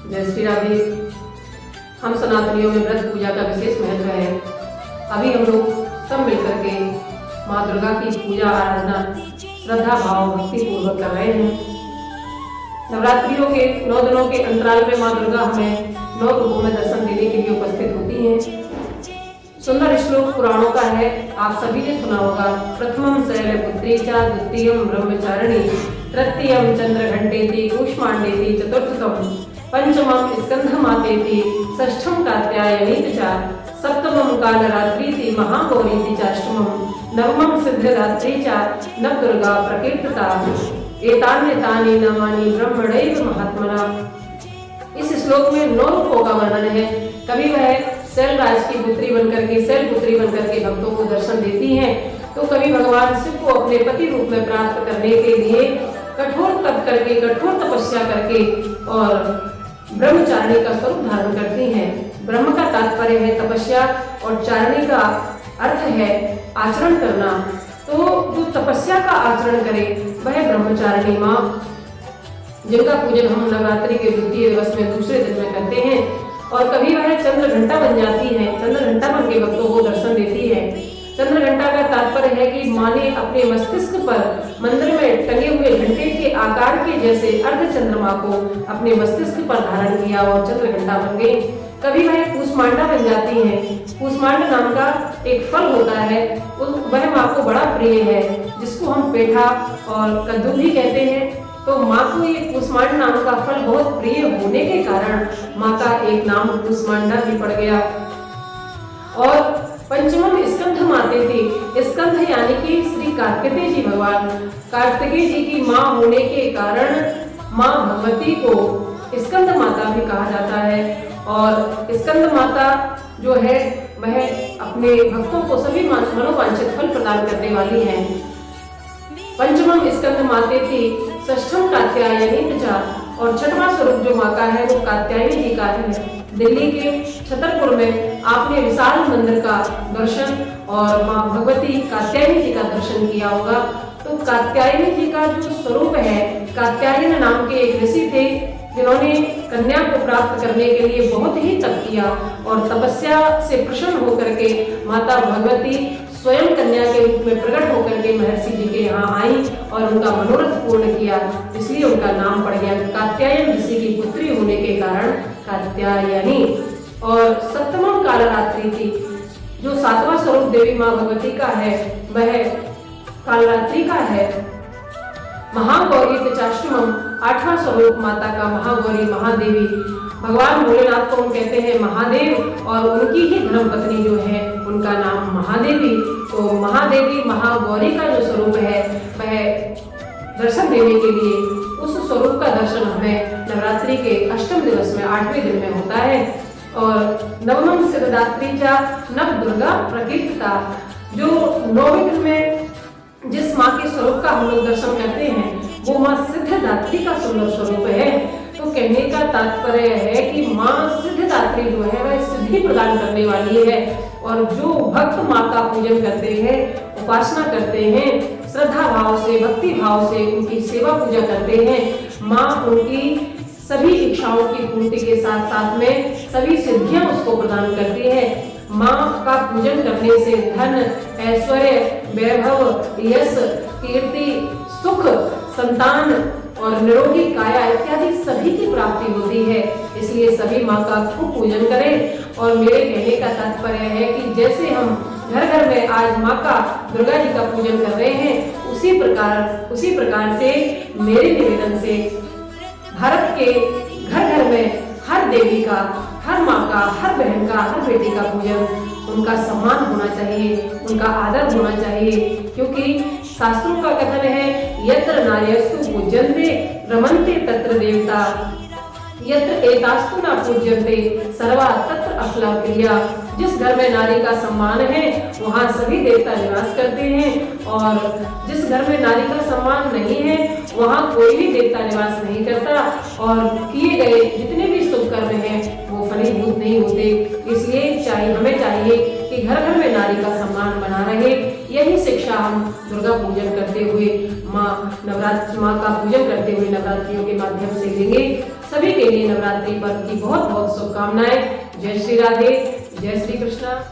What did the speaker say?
जय श्री राधे। हम सनातनियों में व्रत पूजा का विशेष महत्व है। अभी हम लोग सब मिलकर के माँ दुर्गा की पूजा आराधना श्रद्धा भाव भक्ति पूर्वक कर रहे हैं। नवरात्रियों के 9 दिनों के अंतराल में माँ दुर्गा हमें 9 रूपों में दर्शन देने के लिए उपस्थित होती हैं। सुंदर श्लोक पुराणों का है, आप सभी ने सुना होगा। प्रथमम शैलपुत्री च, द्वितीयम ब्रह्मचारिणी, तृतीयम चंद्रघंटेति, कूष्मांडेति, चतुर्थम पंचमम स्कंधमातेति, षष्ठम कात्यायनीति च, सप्तमम कालरात्रीति, महागौरीति चाष्टमम, नवमम सिद्धरात्रि च, नवदुर्गा प्रकीर्तिता। एतान्येतानि नामानि ब्रह्मणैव महात्मना। इस श्लोक में 9 रूपों का वर्णन है। कभी वह शैलराज की पुत्री बनकर के शैलपुत्री बनकर के भक्तों को दर्शन देती हैं, तो कभी भगवान शिव को अपने पति रूप में प्राप्त करने के लिए कठोर तप करके, कठोर तपस्या करके और ब्रह्मचारिणी का स्वरूप धारण करती हैं। ब्रह्म का तात्पर्य है तपस्या और चारिणी का अर्थ है आचरण करना। तो जो तपस्या का आचरण करे वह ब्रह्मचारिणी माँ, जिनका पूजन हम नवरात्रि के द्वितीय दिवस में दूसरे दिन में करते हैं। और कभी वह चंद्र घंटा बन जाती है, चंद्र घंटा बन के भक्तों को दर्शन देती है। चंद्र घंटा का तात्पर्य है कि माँ ने अपने मस्तिष्क पर मंदिर में टंगे हुए घंटे के आकार के जैसे अर्ध चंद्रमा को अपने मस्तिष्क पर धारण किया और चंद्र घंटा बन गई। कभी वह कूष्मांडा बन जाती है। कूष्मांड नाम का एक फल होता है, वह माँ को बड़ा प्रिय है, जिसको हम पेठा और कद्दू भी कहते हैं। तो माँ को ये कूष्मांड नाम का फल बहुत प्रिय होने के कारण माँ का एक नाम कूष्मांडा भी पड़ गया। और पंचमम स्कंधमातेति, स्कंध यानी कि श्री कार्तिकेय जी, भगवान कार्तिकेय जी की माँ होने के कारण माँ भगवती को स्कंद माता भी कहा जाता है। और स्कंद माता जो है वह अपने भक्तों को सभी मनोवांछित फल प्रदान करने वाली है। पंचमम स्कंधमातेति, षष्ठम कात्यायनीति च, और छठवां स्वरूप जो माँ का है वो कात्यायनी जी का है। दिल्ली के छतरपुर में आपने विशाल मंदिर का दर्शन और माँ भगवती कात्यायनी जी का दर्शन किया होगा। तो कात्यायनी जी का जो स्वरूप है, कात्यायन नाम के एक ऋषि थे जिन्होंने कन्या को प्राप्त करने के लिए बहुत ही तप किया और तपस्या से प्रसन्न होकर के माता भगवती स्वयं कन्या के रूप में प्रकट होकर के महर्षि जी के यहाँ आई और उनका मनोरथ पूर्ण किया। इसलिए उनका नाम पड़ गया कात्यायन ऋषि की पुत्री होने के कारण कात्यायनी। और सप्तमम कालरात्रि थी, जो 7वां स्वरूप देवी माँ भगवती का है वह कालरात्रि का है। महागौरी चाष्टमम, 8वां स्वरूप माता का महागौरी महादेवी। भगवान भोलेनाथ को हम कहते हैं महादेव और उनकी ही धर्मपत्नी जो है उनका नाम महादेवी। तो महादेवी महागौरी का जो स्वरूप है वह दर्शन देने के लिए उस स्वरूप का दर्शन हमें नवरात्रि के अष्टम दिवस में 8वें दिन में होता है। और नवमम सिद्धरात्रि च, नव दुर्गा प्रकीर्तिता, जो 9वें दिन में जिस माँ के स्वरूप का हम लोग दर्शन करते हैं वो माँ सिद्धदात्री का सुंदर स्वरूप है। तो कहने का तात्पर्य है कि माँ सिद्धदात्री जो है वह सिद्धि प्रदान करने वाली है। और जो भक्त माँ का पूजन करते हैं, उपासना करते हैं, श्रद्धा भाव से भक्ति भाव से उनकी सेवा पूजा करते हैं, माँ उनकी सभी इच्छाओं की पूर्ति के साथ साथ में सभी सिद्धियां उसको प्रदान करती है। माँ का पूजन करने से धन, ऐश्वर्य, वैभव, यश, कीर्ति, सुख, संतान और निरोगी काया इत्यादि सभी की प्राप्ति होती है। इसलिए सभी माँ का खूब पूजन करें। और मेरे कहने का तात्पर्य है कि जैसे हम घर घर में आज माँ का, दुर्गा जी का पूजन कर रहे हैं, उसी प्रकार से मेरे निवेदन से भारत के घर घर में हर देवी का, हर माँ का, हर बहन का, हर बेटी का पूजन, उनका सम्मान होना चाहिए, उनका आदर होना चाहिए। क्योंकि शास्त्रों का कथन है यत्र नार्यस्तु पूज्यन्ते रमन्ते तत्र देवता, यत्र एतास्तु न पूज्यन्ते सर्वा तत्र अफला क्रिया। जिस घर में नारी का सम्मान है वहाँ सभी देवता निवास करते हैं, और जिस घर में नारी का सम्मान नहीं है वहाँ कोई भी देवता निवास नहीं करता, और किए गए जितने भी शुभ कर्म हैं वो फलीभूत नहीं होते। इसलिए हमें चाहिए कि घर घर में नारी का सम्मान बना रहे। यही शिक्षा हम दुर्गा पूजन करते हुए, माँ का पूजन करते हुए नवरात्रियों के माध्यम से लेंगे। सभी के लिए नवरात्रि पर्व की बहुत बहुत शुभकामनाएं। जय श्री राधे, जय श्री कृष्णा।